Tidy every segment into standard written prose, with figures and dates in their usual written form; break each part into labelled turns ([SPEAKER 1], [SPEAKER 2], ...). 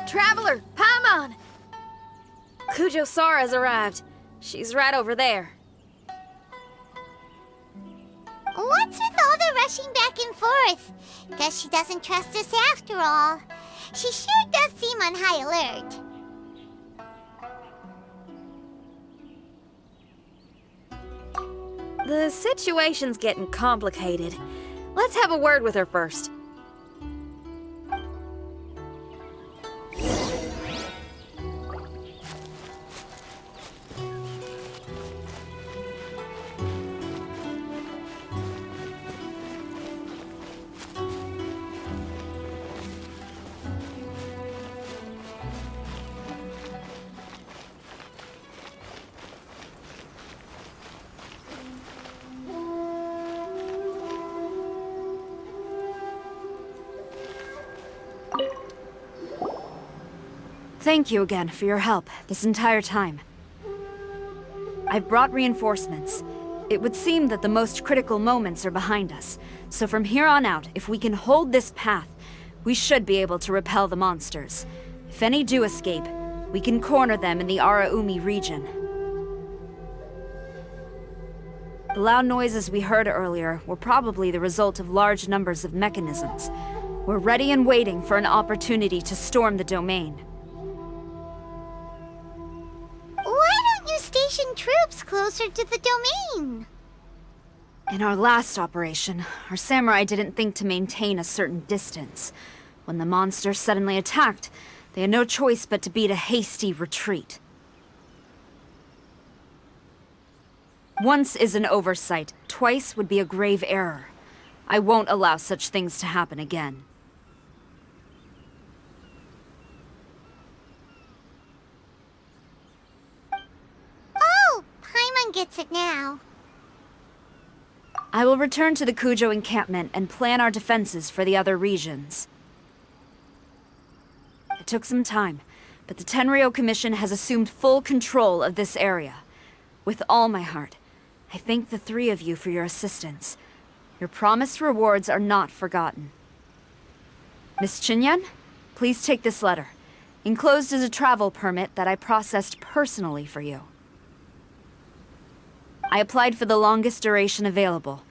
[SPEAKER 1] Traveler, Paimon! Kujo Sara's arrived. She's right over there.
[SPEAKER 2] What's with all the rushing back and forth? Guess she doesn't trust us after all. She sure does seem on high alert.
[SPEAKER 1] The situation's getting complicated. Let's have a word with her first.
[SPEAKER 3] Thank you again for your help this entire time. I've brought reinforcements. It would seem that the most critical moments are behind us, so from here on out, if we can hold this path, we should be able to repel the monsters. If any do escape, we can corner them in the Araumi region. The loud noises we heard earlier were probably the result of large numbers of mechanisms. We're ready and waiting for an opportunity to storm the domain.
[SPEAKER 2] Why don't you station troops closer to the domain?
[SPEAKER 3] In our last operation, our samurai didn't think to maintain a certain distance. When the monsters suddenly attacked, they had no choice but to beat a hasty retreat. Once is an oversight, twice would be a grave error. I won't allow such things to happen again.
[SPEAKER 2] Oh, Paimon gets it now.
[SPEAKER 3] I will return to the Kujo encampment and plan our defenses for the other regions. It took some time, but the Tenryou Commission has assumed full control of this area. With all my heart, I thank the three of you for your assistance. Your promised rewards are not forgotten. Miss Chinyan, please take this letter. Enclosed is a travel permit that I processed personally for you. I applied for the longest duration available.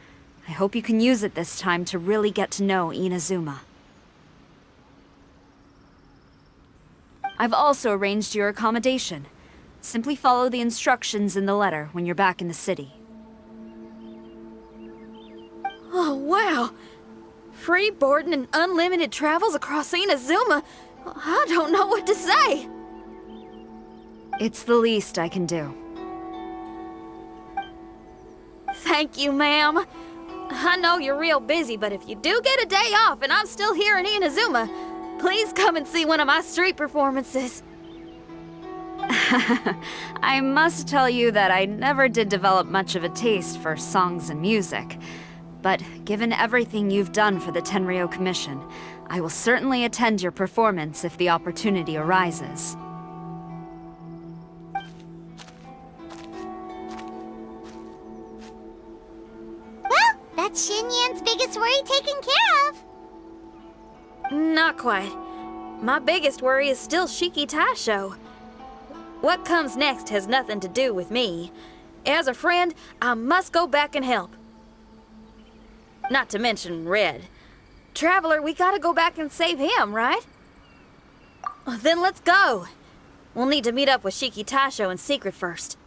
[SPEAKER 3] I hope you can use it this time to really get to know Inazuma. I've also arranged your accommodation. Simply follow the instructions in the letter when you're back in the city.
[SPEAKER 1] Oh, wow! Free boarding and unlimited travels across Inazuma. I don't know what to say.
[SPEAKER 3] It's the least I can do.
[SPEAKER 1] Thank you, ma'am. I know you're real busy, but if you do get a day off and I'm still here in Inazuma, please come and see one of my street performances.
[SPEAKER 3] I must tell you that I never did develop much of a taste for songs and music. But given everything you've done for the Tenryou Commission, I will certainly attend your performance if the opportunity arises.
[SPEAKER 2] Well, that's Xinyan's biggest worry taken care of.
[SPEAKER 1] Not quite. My biggest worry is still Shiki Taisho. What comes next has nothing to do with me. As a friend, I must go back and help. Not to mention Red. Traveler, we gotta go back and save him, right? Then let's go. We'll need to meet up with Shiki Taisho in secret first.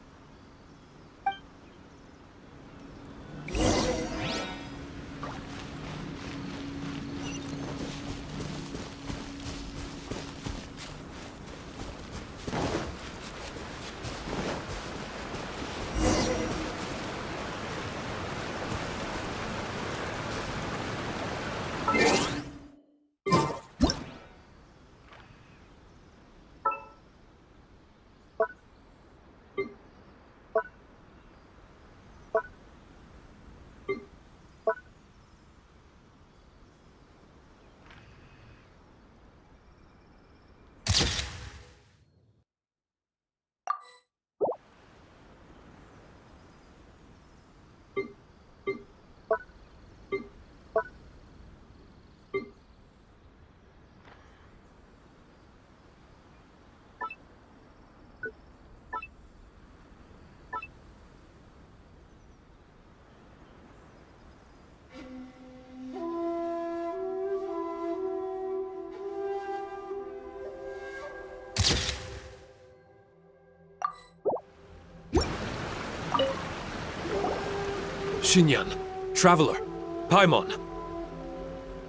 [SPEAKER 4] Xinyan, Traveler, Paimon.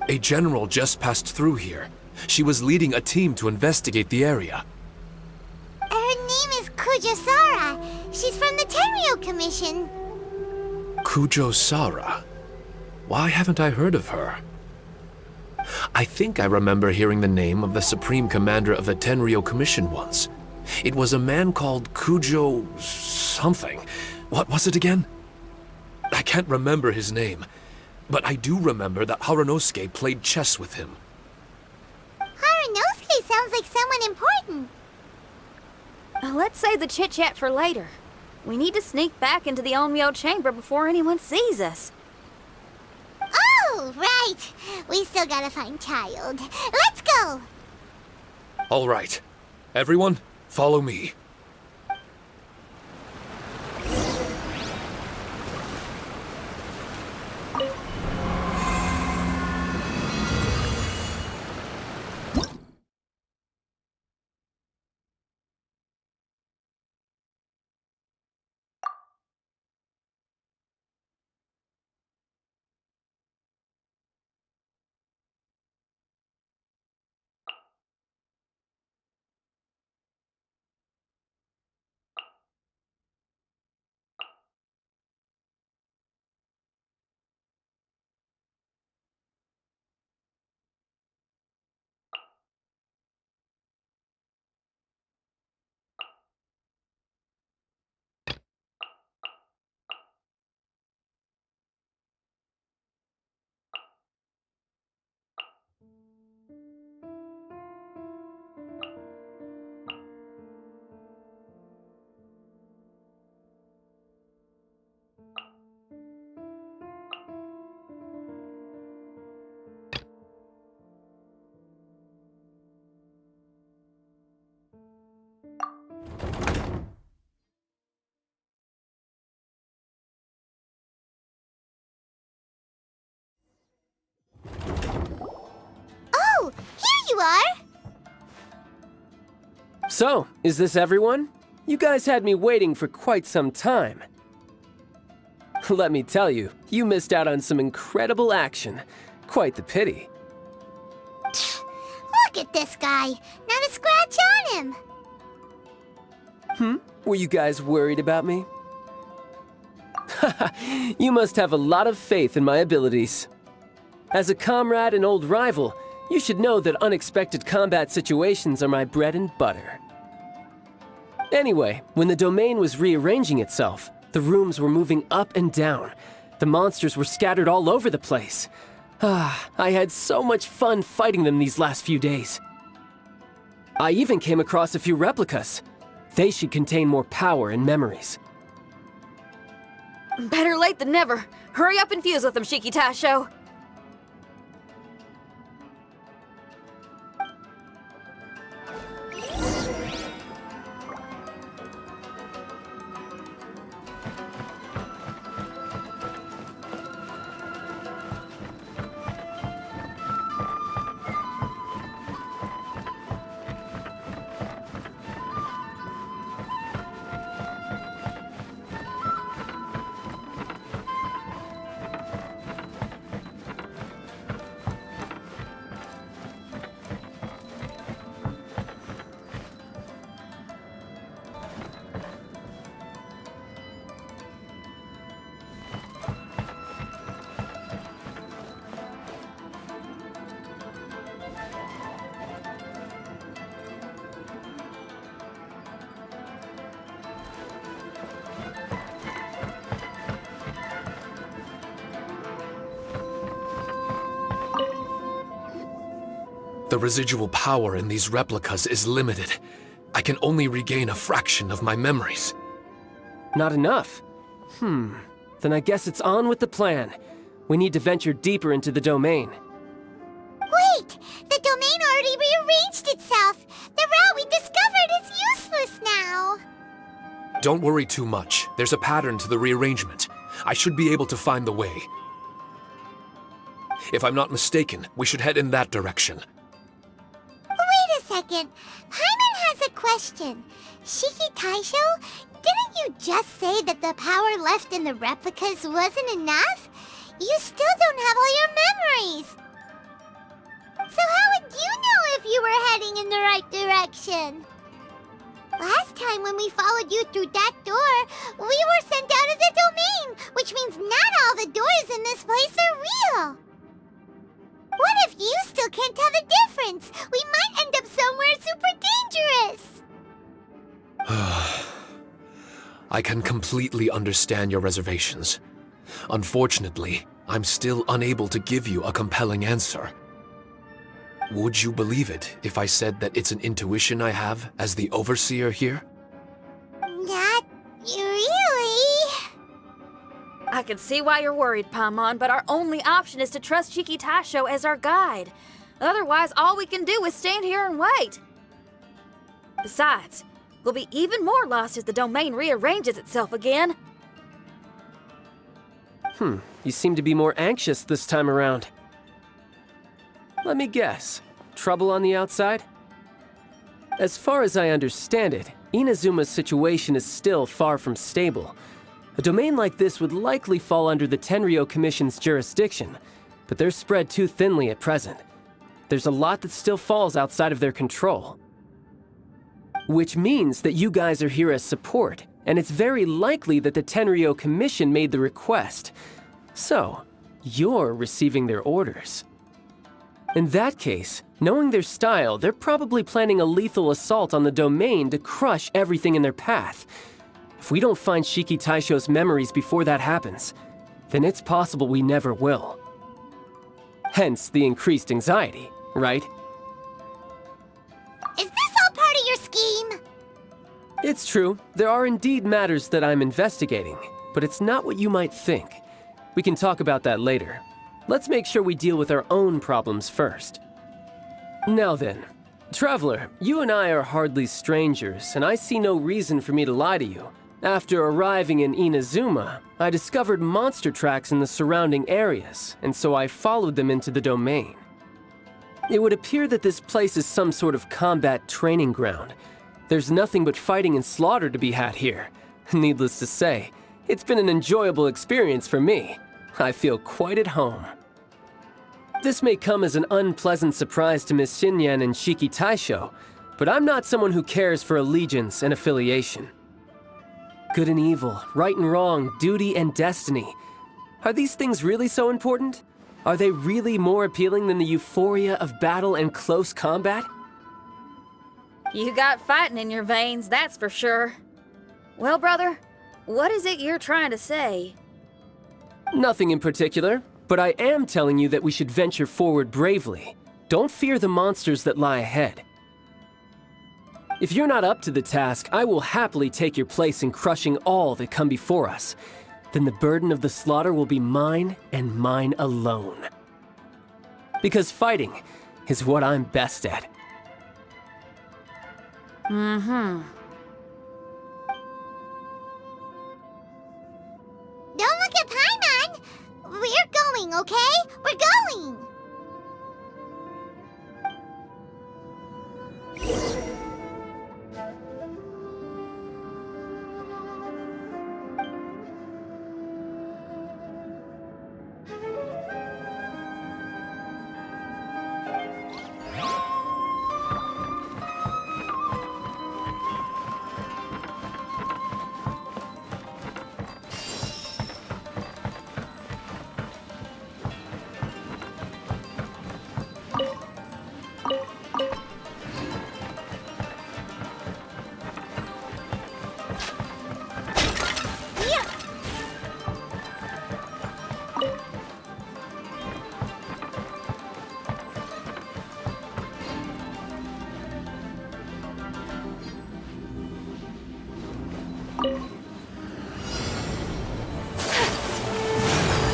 [SPEAKER 4] A general just passed through here. She was leading a team to investigate the area.
[SPEAKER 2] Her name is Kujosara. She's from the Tenryo Commission.
[SPEAKER 4] Kujosara? Why haven't I heard of her? I think I remember hearing the name of the Supreme Commander of the Tenryo Commission once. It was a man called Kujo... something. What was it again? I can't remember his name, but I do remember that Harunosuke played chess with him.
[SPEAKER 2] Harunosuke sounds like someone important.
[SPEAKER 1] Let's save the chit-chat for later. We need to sneak back into the Onmyo chamber before anyone sees us.
[SPEAKER 2] Oh, right. We still gotta find Child. Let's go!
[SPEAKER 4] All right. Everyone, follow me.
[SPEAKER 2] Oh, here you are!
[SPEAKER 5] So, is this everyone? You guys had me waiting for quite some time. Let me tell you, you missed out on some incredible action. Quite the pity.
[SPEAKER 2] Look at this guy. Not a scratch on him.
[SPEAKER 5] Were you guys worried about me? You must have a lot of faith in my abilities. As a comrade and old rival, you should know that unexpected combat situations are my bread and butter. Anyway, when the domain was rearranging itself, the rooms were moving up and down. The monsters were scattered all over the place. I had so much fun fighting them these last few days. I even came across a few replicas. They should contain more power and memories.
[SPEAKER 1] Better late than never. Hurry up and fuse with them, Shiki Tasho.
[SPEAKER 4] The residual power in these replicas is limited. I can only regain a fraction of my memories.
[SPEAKER 5] Not enough? Then I guess it's on with the plan. We need to venture deeper into the domain.
[SPEAKER 2] Wait! The domain already rearranged itself! The route we discovered is useless now!
[SPEAKER 4] Don't worry too much. There's a pattern to the rearrangement. I should be able to find the way. If I'm not mistaken, we should head in that direction.
[SPEAKER 2] Wait a second. Paimon has a question. Shiki Taisho, didn't you just say that the power left in the replicas wasn't enough? You still don't have all your memories. So how would you know if you were heading in the right direction? Last time when we followed you through that door, we were sent out of the domain, which means not all the doors in this place are real. What if you still can't tell the difference? We might end up somewhere super dangerous.
[SPEAKER 4] I can completely understand your reservations. Unfortunately, I'm still unable to give you a compelling answer. Would you believe it if I said that it's an intuition I have as the overseer here?
[SPEAKER 2] Not really.
[SPEAKER 1] I can see why you're worried, Paimon, but our only option is to trust Shiki Taisho as our guide. Otherwise, all we can do is stand here and wait. Besides, we'll be even more lost if the domain rearranges itself again.
[SPEAKER 5] You seem to be more anxious this time around. Let me guess. Trouble on the outside? As far as I understand it, Inazuma's situation is still far from stable. A domain like this would likely fall under the Tenryou Commission's jurisdiction, but they're spread too thinly at present. There's a lot that still falls outside of their control. Which means that you guys are here as support, and it's very likely that the Tenryou Commission made the request. So, you're receiving their orders. In that case, knowing their style, they're probably planning a lethal assault on the domain to crush everything in their path. If we don't find Shiki Taisho's memories before that happens, then it's possible we never will. Hence the increased anxiety, right?
[SPEAKER 2] Is this all part of your scheme?
[SPEAKER 5] It's true, there are indeed matters that I'm investigating, but it's not what you might think. We can talk about that later. Let's make sure we deal with our own problems first. Now then, Traveler, you and I are hardly strangers, and I see no reason for me to lie to you. After arriving in Inazuma, I discovered monster tracks in the surrounding areas, and so I followed them into the domain. It would appear that this place is some sort of combat training ground. There's nothing but fighting and slaughter to be had here. Needless to say, it's been an enjoyable experience for me. I feel quite at home. This may come as an unpleasant surprise to Miss Xinyan and Shiki Taisho, but I'm not someone who cares for allegiance and affiliation. Good and evil, right and wrong, duty and destiny. Are these things really so important? Are they really more appealing than the euphoria of battle and close combat?
[SPEAKER 1] You got fighting in your veins, that's for sure. Well, brother, what is it you're trying to say?
[SPEAKER 5] Nothing in particular, but I am telling you that we should venture forward bravely. Don't fear the monsters that lie ahead. If you're not up to the task, I will happily take your place in crushing all that come before us. Then the burden of the slaughter will be mine and mine alone. Because fighting is what I'm best at.
[SPEAKER 2] Don't look at Paimon! We're going, okay? We're going!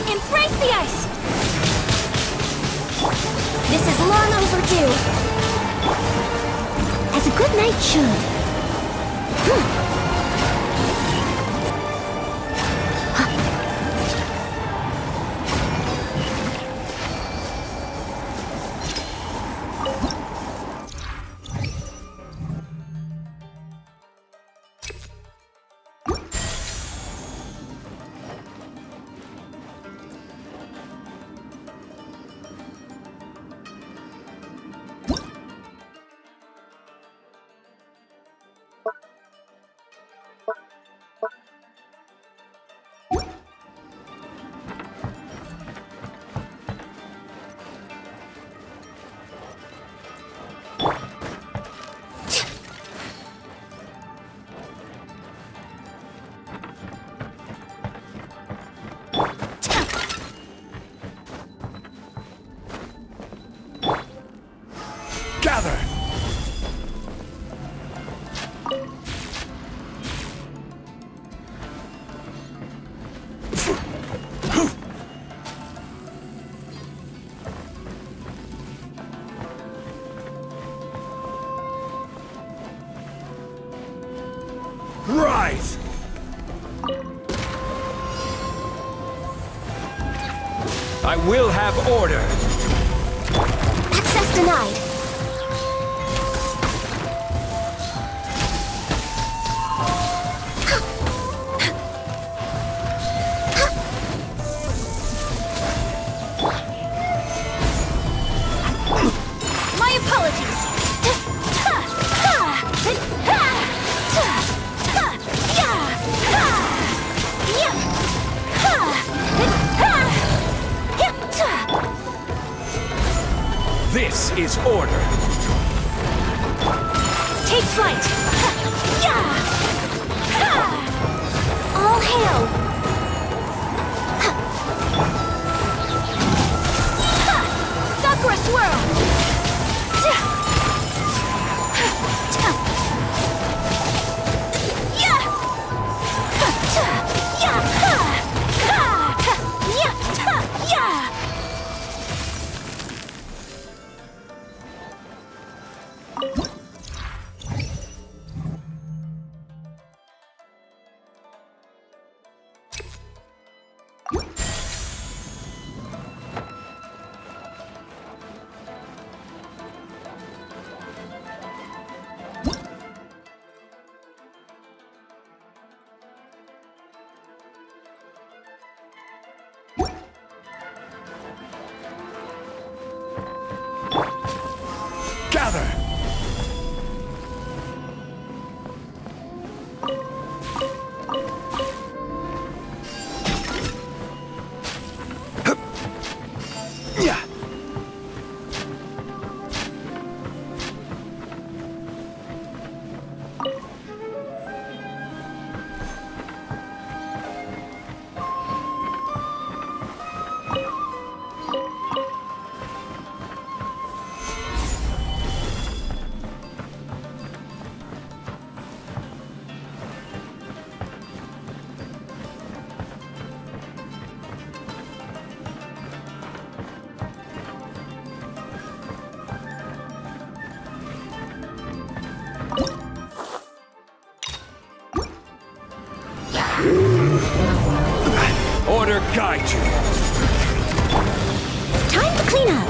[SPEAKER 6] Embrace the ice! This is long overdue. As a good knight should.
[SPEAKER 4] Gather! Rise! I will have order!
[SPEAKER 6] Access denied. My apologies.
[SPEAKER 4] This is order!
[SPEAKER 6] Take flight. All hail. Sakura swirl.
[SPEAKER 4] Gather! Yeah. Order guide you.
[SPEAKER 6] Time to clean up.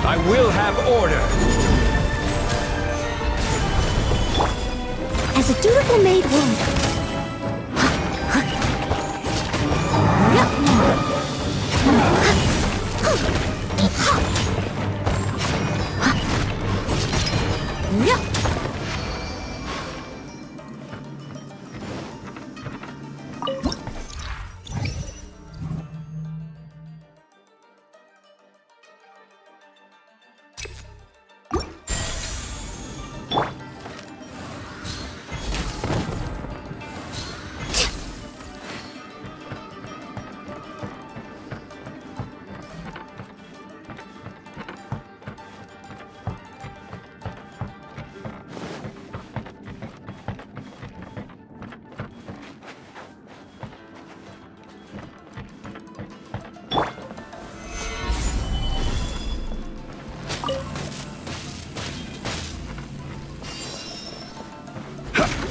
[SPEAKER 4] I will have order.
[SPEAKER 6] As a dutiful maid would.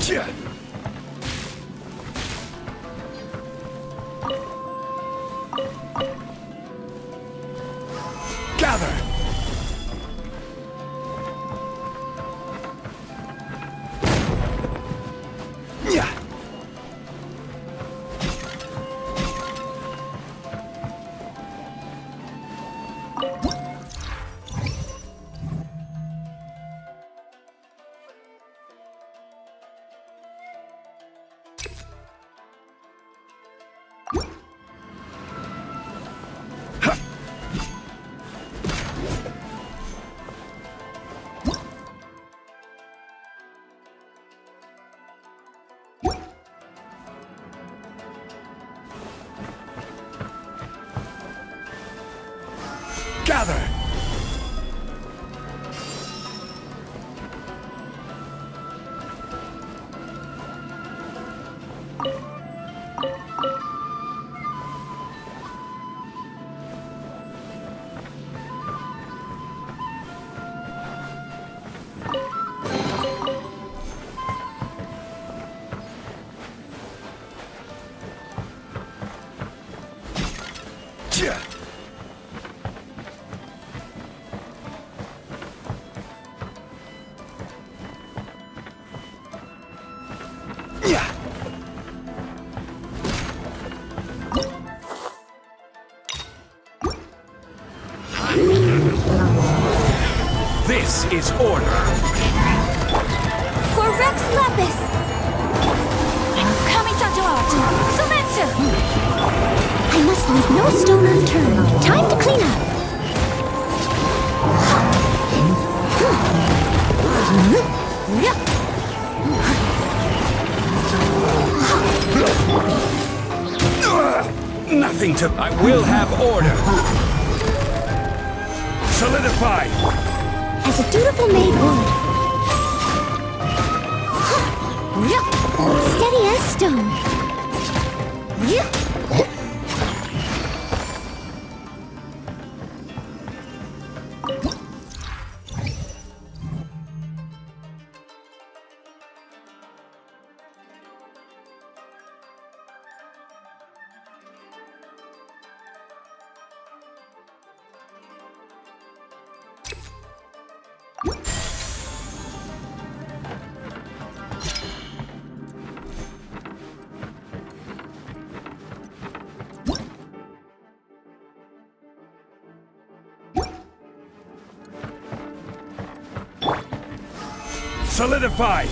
[SPEAKER 4] Yeah. Gather.
[SPEAKER 7] This is order.
[SPEAKER 6] For Rex Lapis! Kamisato out! Sumetsu! I must leave no stone unturned. Time to clean up!
[SPEAKER 7] Nothing to... I will have order. Solidify.
[SPEAKER 6] As a dutiful maid would. Steady as stone.
[SPEAKER 7] Solidify.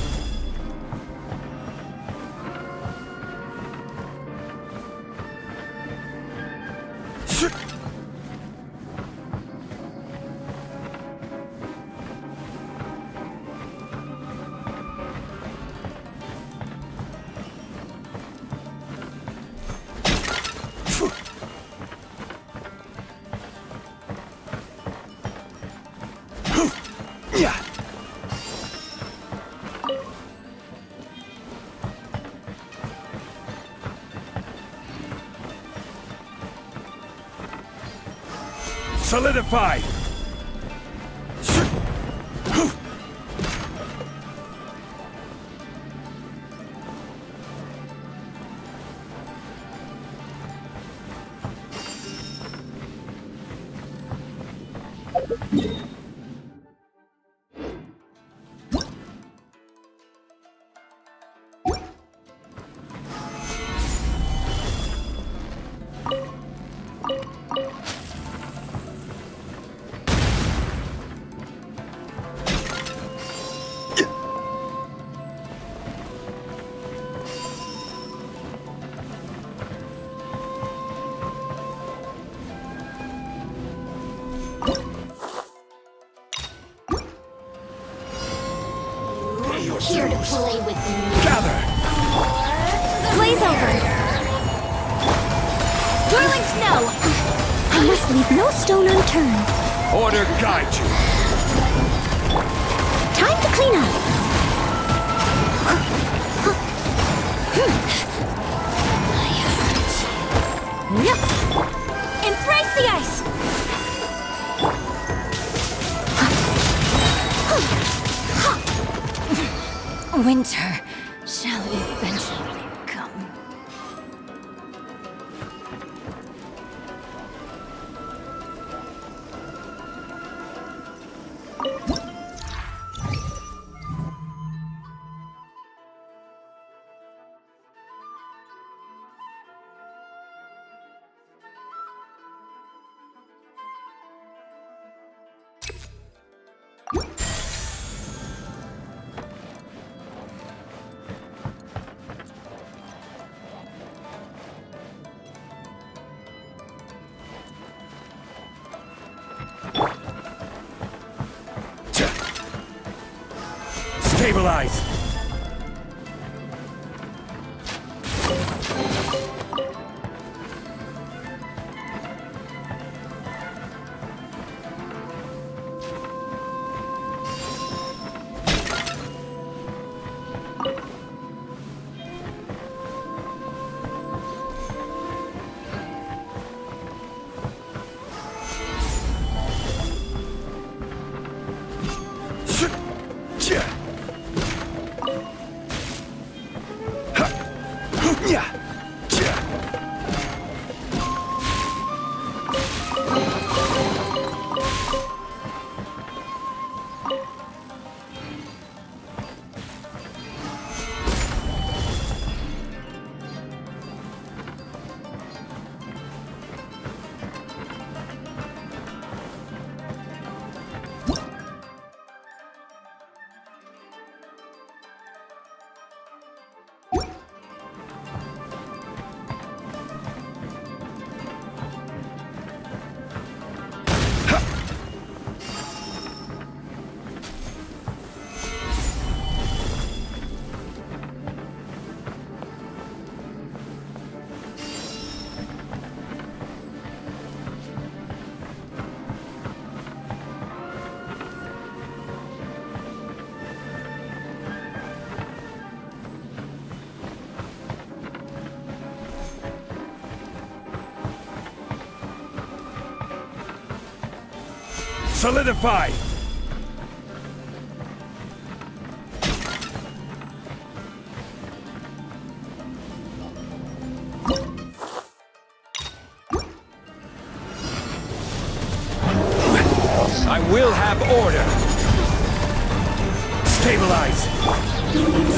[SPEAKER 7] Solidify!
[SPEAKER 6] Here to play with me.
[SPEAKER 7] Gather!
[SPEAKER 6] Blaze over! Whirling snow! I must leave no stone unturned.
[SPEAKER 7] Order guide you!
[SPEAKER 6] Time to clean up! Embrace the ice! Winter shall eventually come.
[SPEAKER 7] Stabilize! Solidify! I will have order! Stabilize!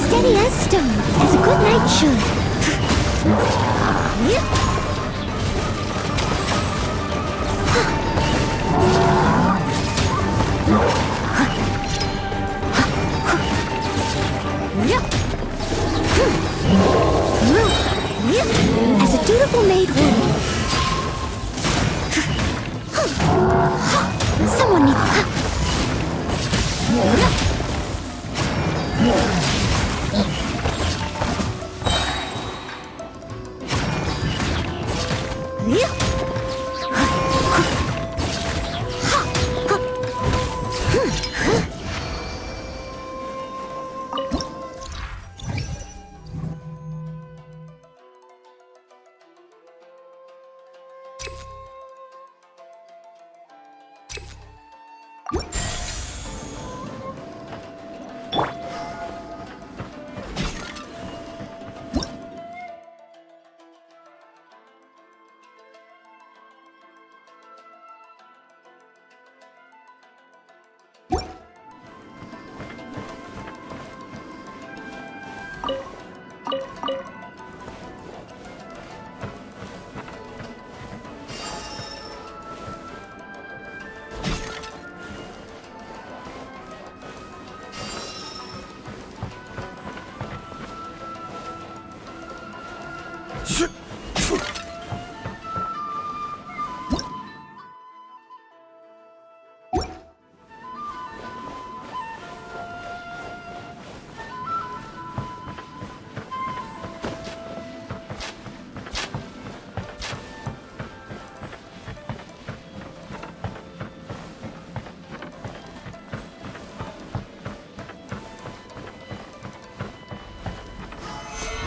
[SPEAKER 6] Steady as stone, as a good knight should. As a dutiful maid would. Someone needs...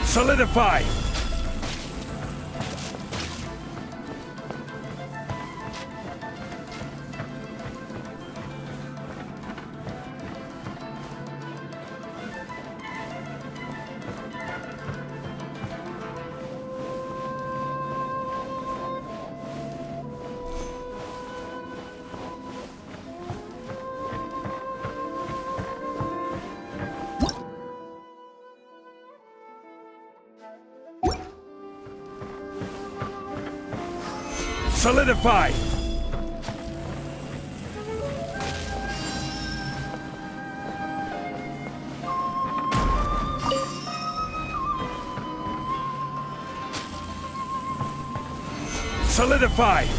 [SPEAKER 7] Solidify! Solidify! Solidify!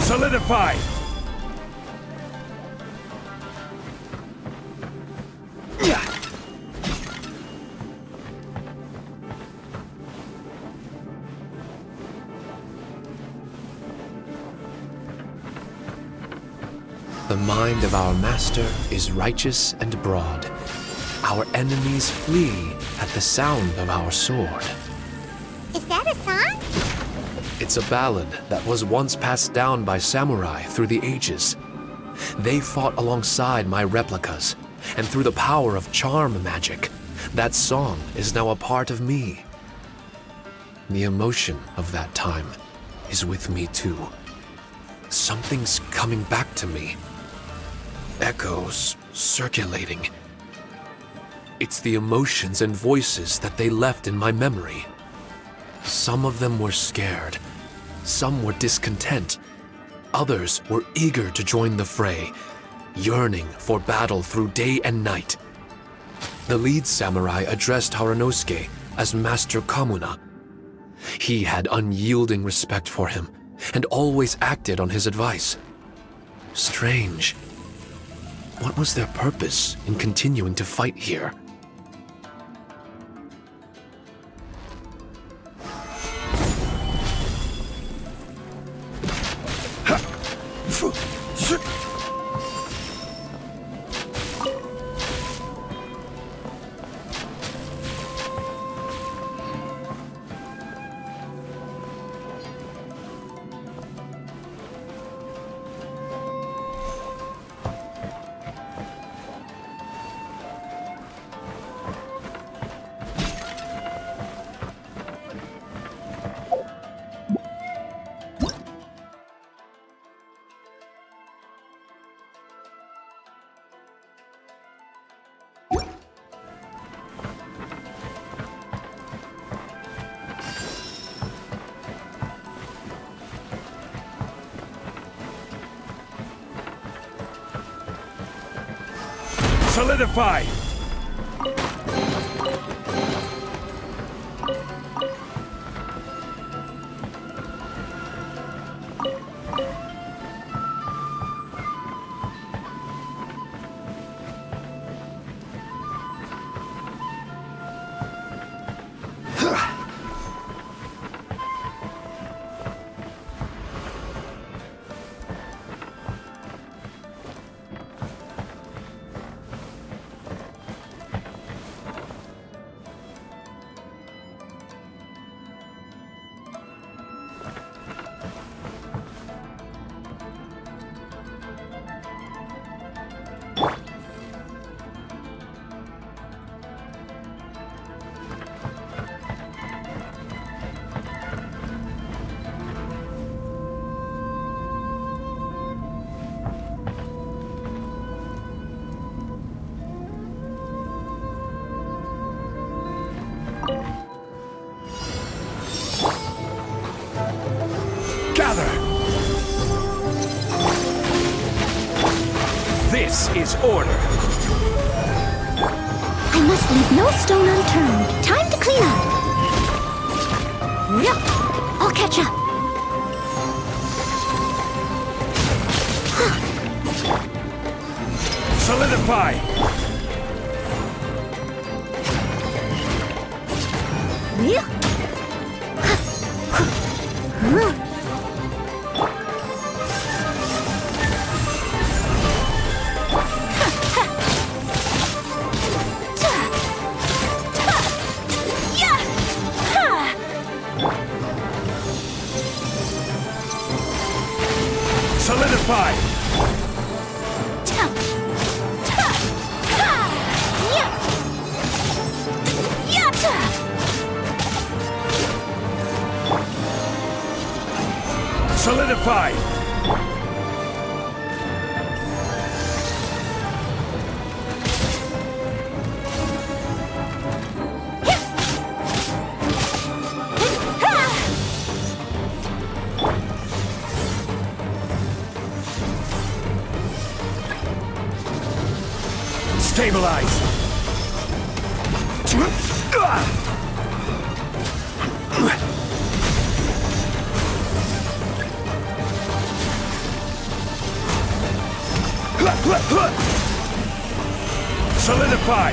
[SPEAKER 7] Solidify!
[SPEAKER 4] The mind of our master is righteous and broad. Our enemies flee at the sound of our sword.
[SPEAKER 2] Is that a song?
[SPEAKER 4] It's a ballad that was once passed down by samurai through the ages. They fought alongside my replicas, and through the power of charm magic, that song is now a part of me. The emotion of that time is with me too. Something's coming back to me. Echoes circulating. It's the emotions and voices that they left in my memory. Some of them were scared. Some were discontent. Others were eager to join the fray, yearning for battle through day and night. The lead samurai addressed Haranosuke as Master Kamuna. He had unyielding respect for him, and always acted on his advice. Strange. What was their purpose in continuing to fight here?
[SPEAKER 7] Solidify! This is order.
[SPEAKER 6] I must leave no stone unturned. Time to clean up. Yep, I'll catch up.
[SPEAKER 7] Solidify!
[SPEAKER 6] Yeah.
[SPEAKER 7] Solidify! Solidify! Stabilize! Solidify!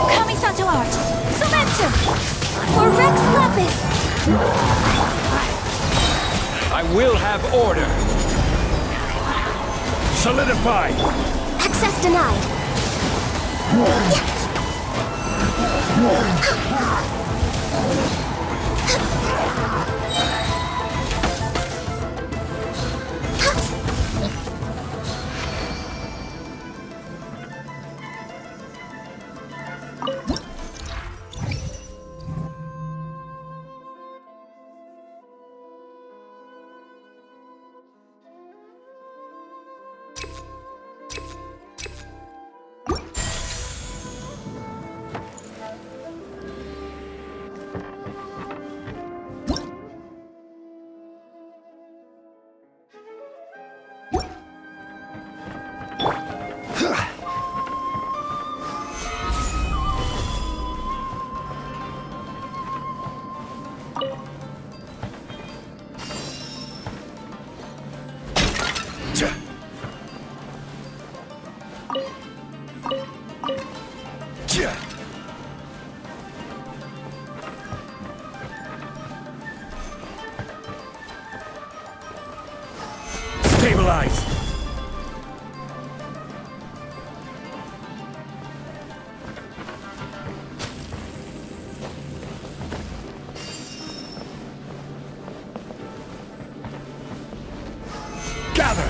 [SPEAKER 6] Kamisato art! Sumetsu! For Rex Lapis!
[SPEAKER 7] I will have order. Solidify.
[SPEAKER 6] Access denied!
[SPEAKER 7] Stabilize. Gather.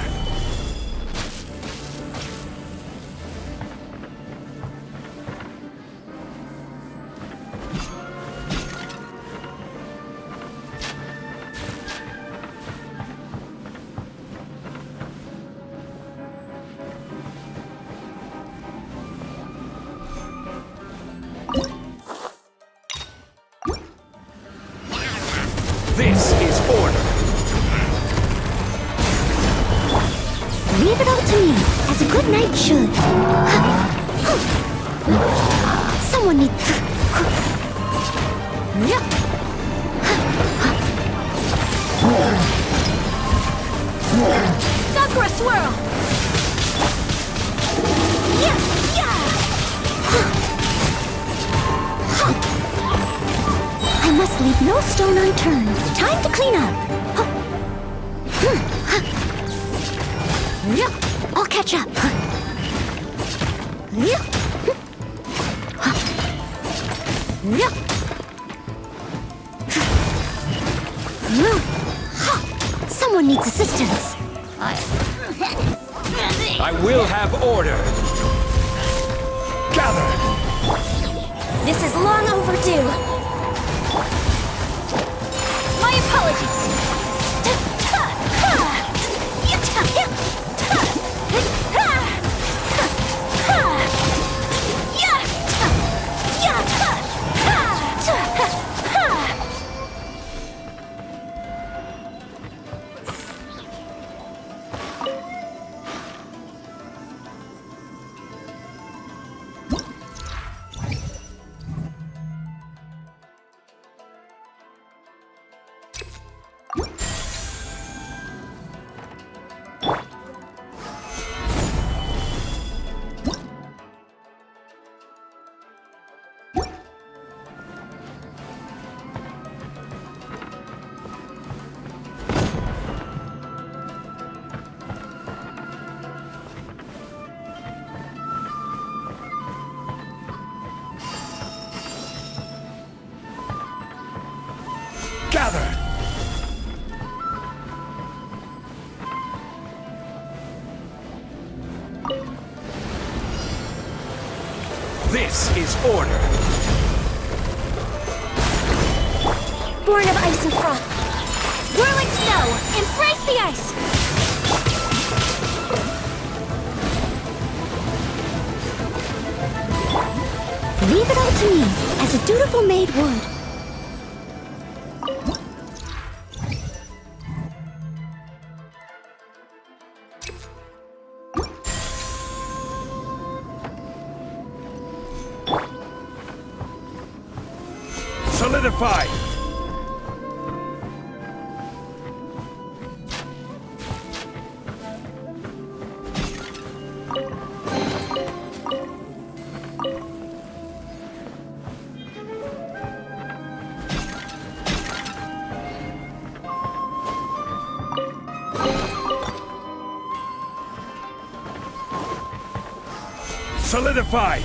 [SPEAKER 7] This is order.
[SPEAKER 6] Leave it all to me, as a good knight should. Someone needs... Sakura swirl! I must leave no stone unturned. Time to clean up. I'll catch up. Someone needs assistance.
[SPEAKER 7] I will have order. Gather.
[SPEAKER 6] This is long overdue. My apologies.
[SPEAKER 7] This is order.
[SPEAKER 6] Born of ice and froth. Whirling snow, embrace the ice! Leave it all to me, as a dutiful maid would.
[SPEAKER 7] Solidify! Solidify!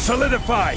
[SPEAKER 7] Solidify!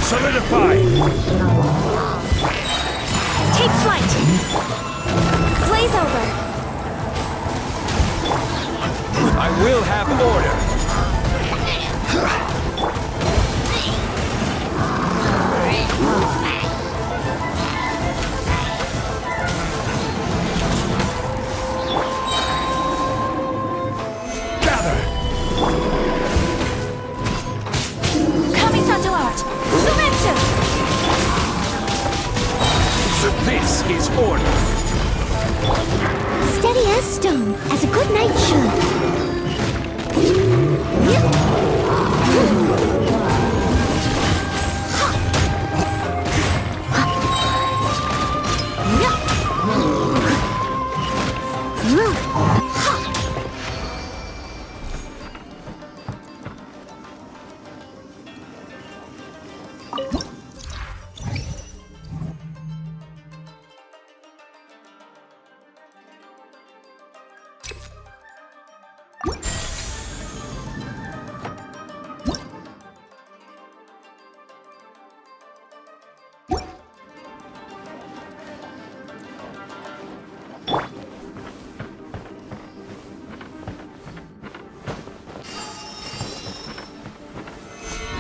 [SPEAKER 7] Solidify!
[SPEAKER 6] Take flight! Blaze over!
[SPEAKER 7] I will have order! Gather!
[SPEAKER 6] Kamisato art! Zumetsu!
[SPEAKER 7] This is order!
[SPEAKER 6] Steady as stone, as a good knight should.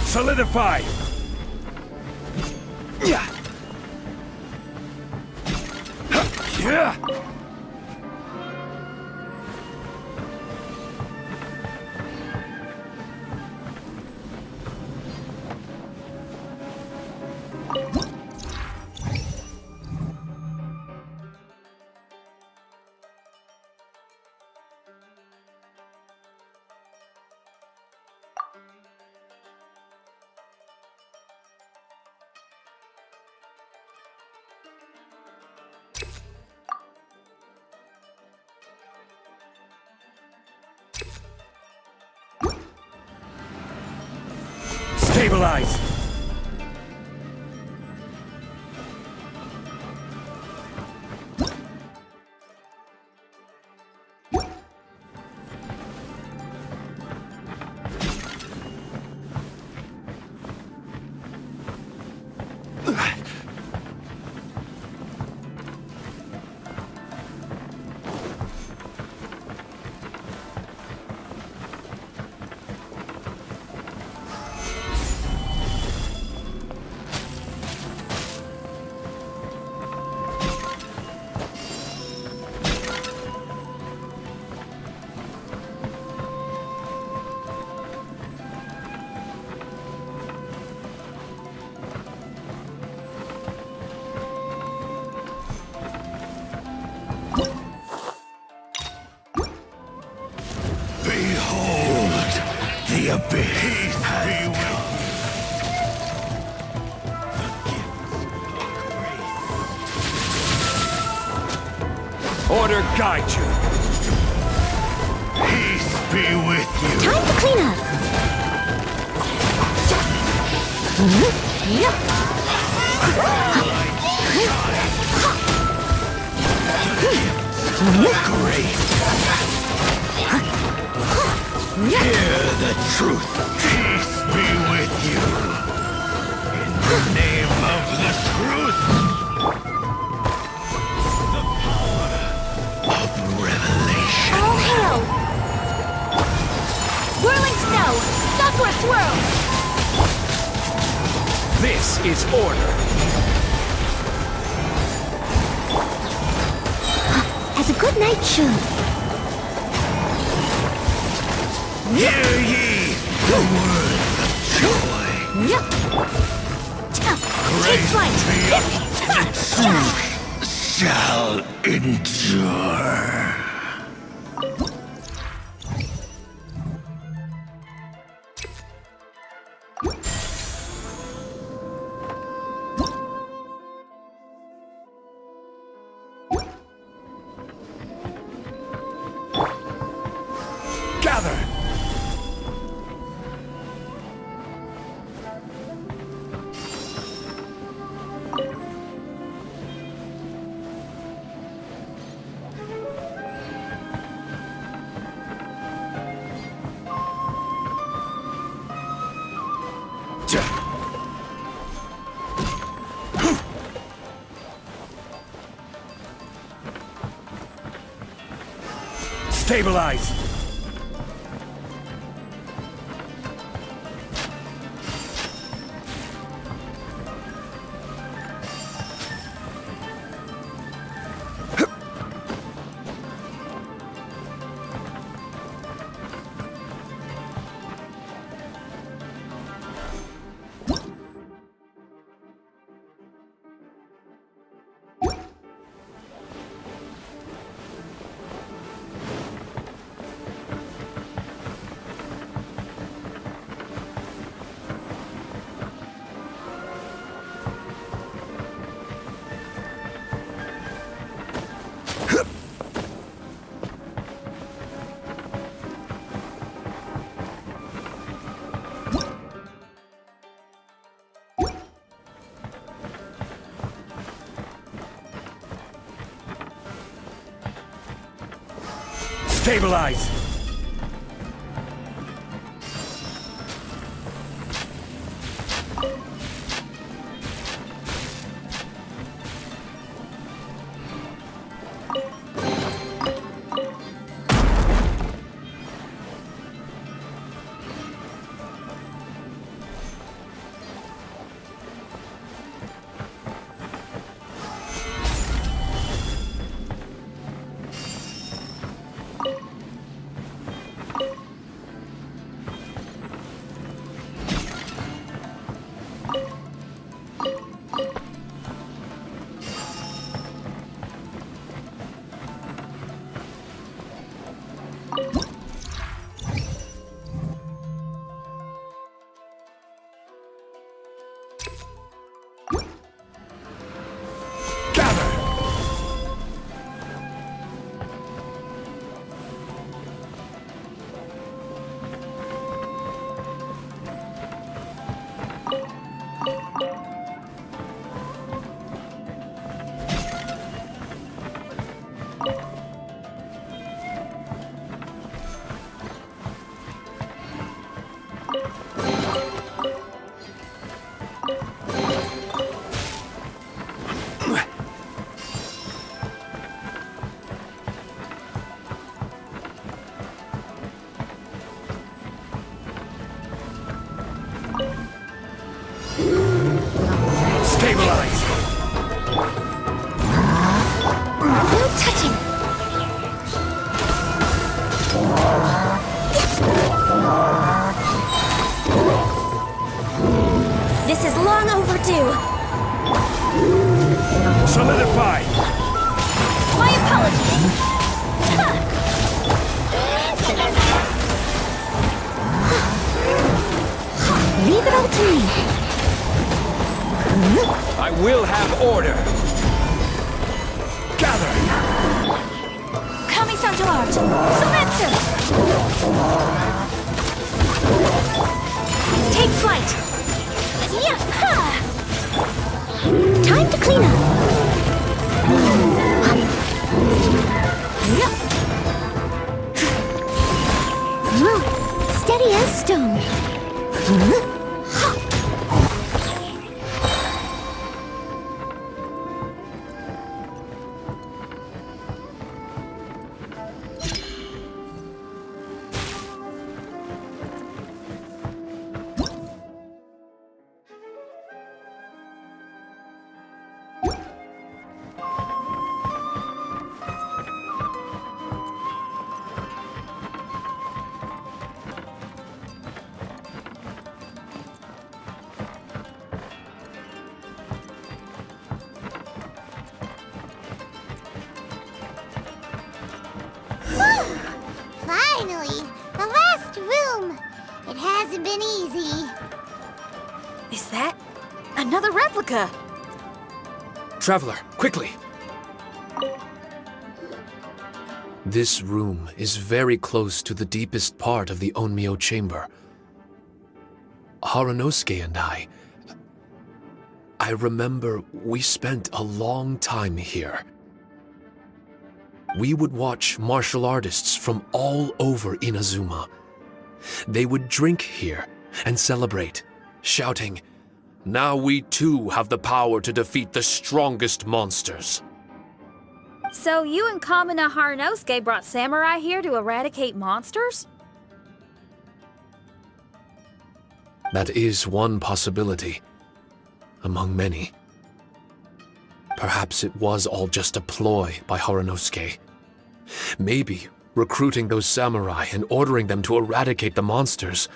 [SPEAKER 7] Solidify! Yeah! Stabilize! The abyss has come. Order guide you. Peace be with you.
[SPEAKER 6] Time to clean up.
[SPEAKER 7] Great. Hear the truth. Peace be with you. In the name of the truth. The power of revelation.
[SPEAKER 6] All hail! Whirling snow! Software swirl!
[SPEAKER 7] This is order.
[SPEAKER 6] As a good knight should.
[SPEAKER 7] Hear ye the word of joy.
[SPEAKER 6] Take flight!
[SPEAKER 7] The truth shall endure. Gather! Stabilize! Stabilize! neutralized!
[SPEAKER 6] No touching! This is long overdue.
[SPEAKER 7] Solidified!
[SPEAKER 6] My apologies. Leave it all to me.
[SPEAKER 7] I will have order! Gather!
[SPEAKER 6] Kami-san's art. Sometsu! Take flight. Yeah. Time to clean up. Steady as stone.
[SPEAKER 2] Finally, the last room. It hasn't been easy.
[SPEAKER 1] Is that another replica?
[SPEAKER 4] Traveler, quickly! This room is very close to the deepest part of the Onmyo chamber. Haranosuke and I remember we spent a long time here. We would watch martial artists from all over Inazuma. They would drink here and celebrate, shouting, "Now we too have the power to defeat the strongest monsters."
[SPEAKER 1] So you and Kamina Haranosuke brought samurai here to eradicate monsters?
[SPEAKER 4] That is one possibility, among many. Perhaps it was all just a ploy by Haranosuke. Maybe recruiting those samurai and ordering them to eradicate the monsters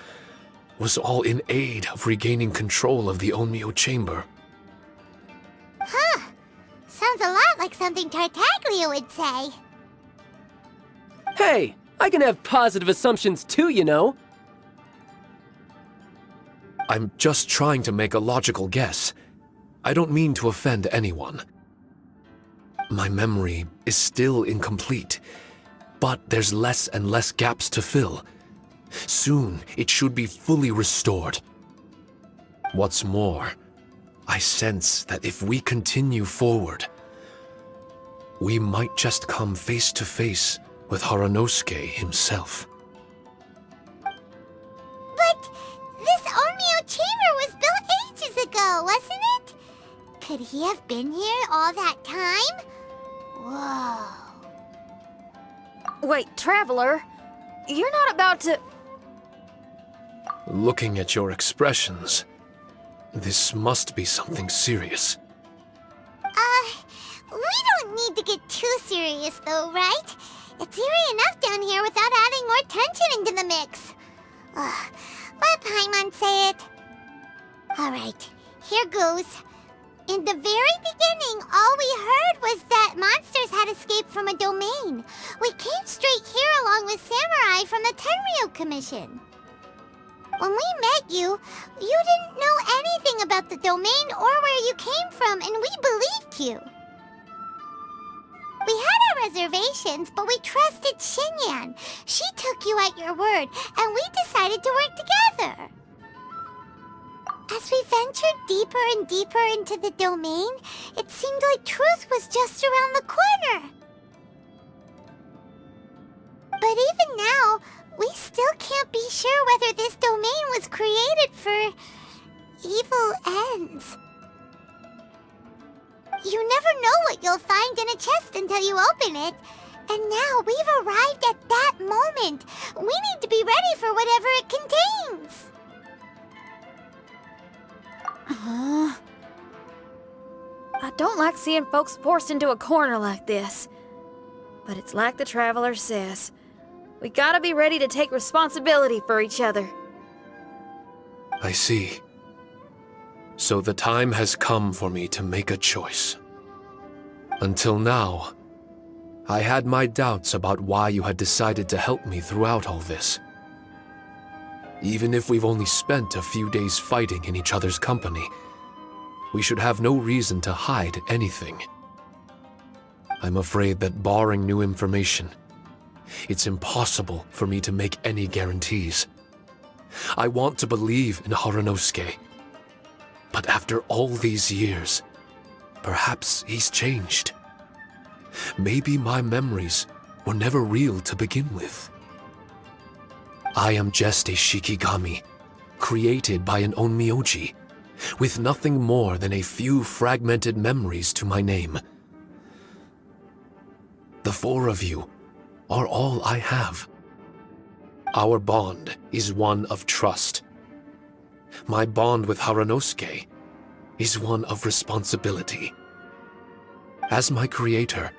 [SPEAKER 4] was all in aid of regaining control of the Onmyo chamber.
[SPEAKER 2] Huh. Sounds a lot like something Tartaglia would say.
[SPEAKER 5] Hey, I can have positive assumptions too, you know.
[SPEAKER 4] I'm just trying to make a logical guess. I don't mean to offend anyone. My memory is still incomplete, but there's less and less gaps to fill. Soon, it should be fully restored. What's more, I sense that if we continue forward, we might just come face to face with Haranosuke himself.
[SPEAKER 2] But this Onmyo chamber was built ages ago, wasn't it? Could he have been here all that time? Whoa.
[SPEAKER 1] Wait, Traveler, you're not about to...
[SPEAKER 4] Looking at your expressions, this must be something serious.
[SPEAKER 2] We don't need to get too serious though, right? It's eerie enough down here without adding more tension into the mix. Let Paimon say it. Alright, here goes. In the very beginning, all we heard was that monsters had escaped from a domain. We came straight here along with samurai from the Tenryo Commission. When we met you, you didn't know anything about the domain or where you came from, and we believed you. We had our reservations, but we trusted Shinyan. She took you at your word, and we decided to work together. As we ventured deeper and deeper into the domain, it seemed like truth was just around the corner. But even now, we still can't be sure whether this domain was created for evil ends. You never know what you'll find in a chest until you open it. And now we've arrived at that moment. We need to be ready for whatever it contains.
[SPEAKER 1] I don't like seeing folks forced into a corner like this. But it's like the Traveler says. We gotta be ready to take responsibility for each other.
[SPEAKER 4] I see. So the time has come for me to make a choice. Until now, I had my doubts about why you had decided to help me throughout all this. Even if we've only spent a few days fighting in each other's company, we should have no reason to hide anything. I'm afraid that barring new information, it's impossible for me to make any guarantees. I want to believe in Haranosuke, but after all these years, perhaps he's changed. Maybe my memories were never real to begin with. I am just a Shikigami, created by an onmyoji, with nothing more than a few fragmented memories to my name. The four of you are all I have. Our bond is one of trust. My bond with Haranosuke is one of responsibility. As my creator,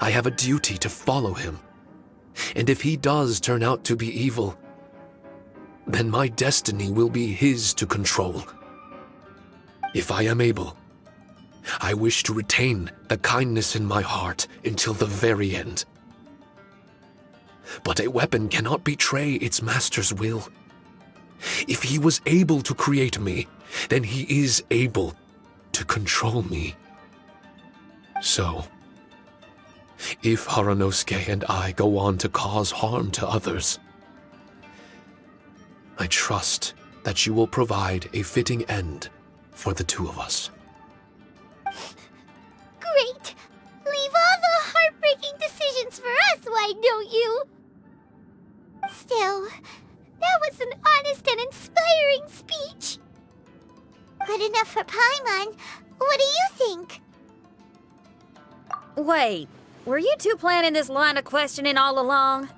[SPEAKER 4] I have a duty to follow him. And if he does turn out to be evil, then my destiny will be his to control. If I am able, I wish to retain the kindness in my heart until the very end. But a weapon cannot betray its master's will. If he was able to create me, then he is able to control me. So, if Haranosuke and I go on to cause harm to others, I trust that you will provide a fitting end for the two of us.
[SPEAKER 2] Great! Leave all the heartbreaking decisions for us, why don't you? Still, that was an honest and inspiring speech. Good enough for Paimon. What do you think?
[SPEAKER 1] Wait, were you two planning this line of questioning all along?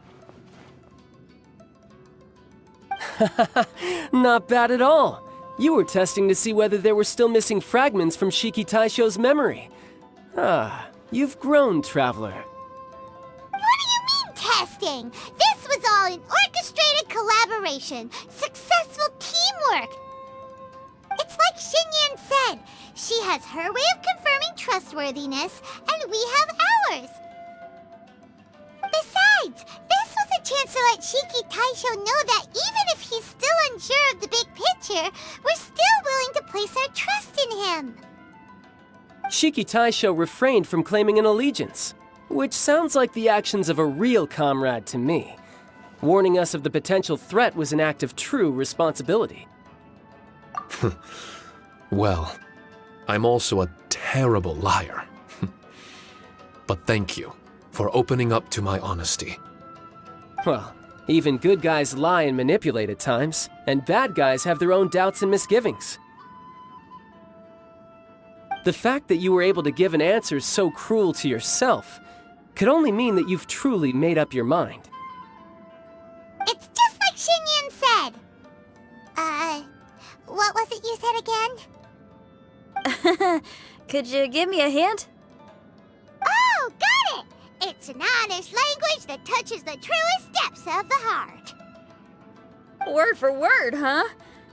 [SPEAKER 5] Not bad at all. You were testing to see whether there were still missing fragments from Shiki Taisho's memory. Ah, you've grown, Traveler.
[SPEAKER 2] What do you mean, testing? This was all an orchestrated collaboration. Successful teamwork. It's like Xinyan said. She has her way of confirming trustworthiness, and we have ours. Besides, this was a chance to let Shiki Taisho know that even if he's still unsure of the big picture, we're still willing to place our trust in him.
[SPEAKER 5] Shiki Taisho refrained from claiming an allegiance, which sounds like the actions of a real comrade to me. Warning us of the potential threat was an act of true responsibility.
[SPEAKER 4] Well, I'm also a terrible liar. But thank you for opening up to my honesty.
[SPEAKER 5] Well, even good guys lie and manipulate at times, and bad guys have their own doubts and misgivings. The fact that you were able to give an answer so cruel to yourself could only mean that you've truly made up your mind.
[SPEAKER 2] It's just like Xinyan said. What was it you said again?
[SPEAKER 1] Could you give me a hint?
[SPEAKER 2] Oh, got it! It's an honest language that touches the truest depths of the heart.
[SPEAKER 1] Word for word, huh?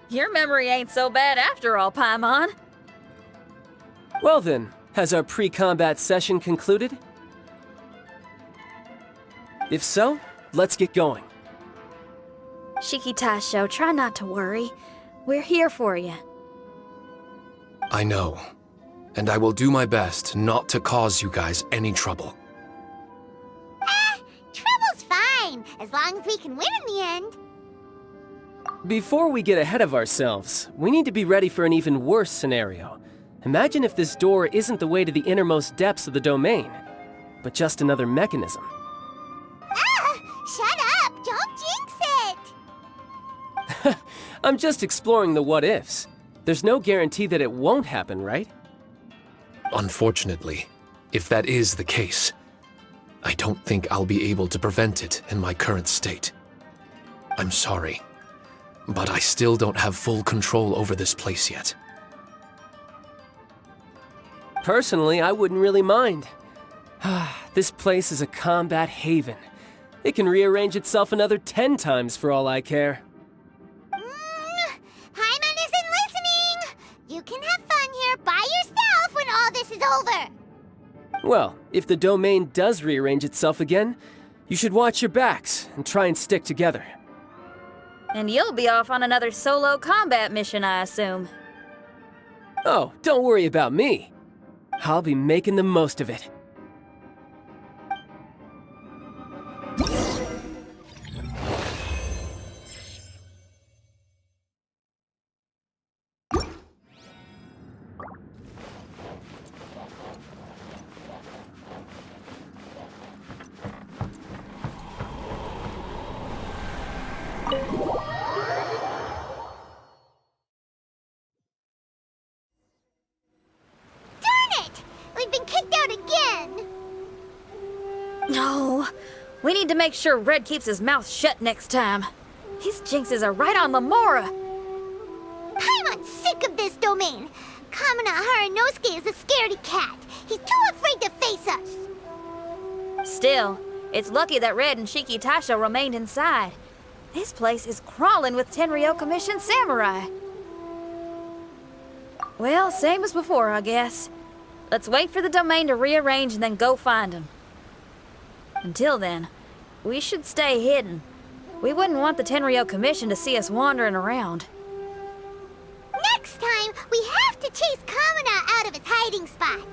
[SPEAKER 1] Your memory ain't so bad after all, Paimon.
[SPEAKER 5] Well then, has our pre-combat session concluded? If so, let's get going.
[SPEAKER 1] Shiki Taisho, try not to worry. We're here for you.
[SPEAKER 4] I know, and I will do my best not to cause you guys any trouble.
[SPEAKER 2] Trouble's fine, as long as we can win in the end.
[SPEAKER 5] Before we get ahead of ourselves, we need to be ready for an even worse scenario. Imagine if this door isn't the way to the innermost depths of the domain, but just another mechanism.
[SPEAKER 2] Shut up! Don't jinx it!
[SPEAKER 5] I'm just exploring the what-ifs. There's no guarantee that it won't happen, right?
[SPEAKER 4] Unfortunately, if that is the case, I don't think I'll be able to prevent it in my current state. I'm sorry, but I still don't have full control over this place yet.
[SPEAKER 5] Personally, I wouldn't really mind. This place is a combat haven. It can rearrange itself another 10 times for all I care.
[SPEAKER 2] Paimon isn't listening! You can have fun here by yourself when all this is over!
[SPEAKER 5] Well, if the domain does rearrange itself again, you should watch your backs and try and stick together.
[SPEAKER 1] And you'll be off on another solo combat mission, I assume.
[SPEAKER 5] Oh, don't worry about me. I'll be making the most of it.
[SPEAKER 2] Darn it! We've been kicked out again!
[SPEAKER 1] No, we need to make sure Red keeps his mouth shut next time. His jinxes are right on Lamora.
[SPEAKER 2] Paimon's sick of this domain! Kamina Haranosuke is a scaredy cat. He's too afraid to face us!
[SPEAKER 1] Still, it's lucky that Red and Shiki Tasha remained inside. This place is crawling with Tenryo Commission samurai. Well, same as before, I guess. Let's wait for the domain to rearrange and then go find him. Until then, we should stay hidden. We wouldn't want the Tenryo Commission to see us wandering around.
[SPEAKER 2] Next time, we have to chase Kamina out of his hiding spot!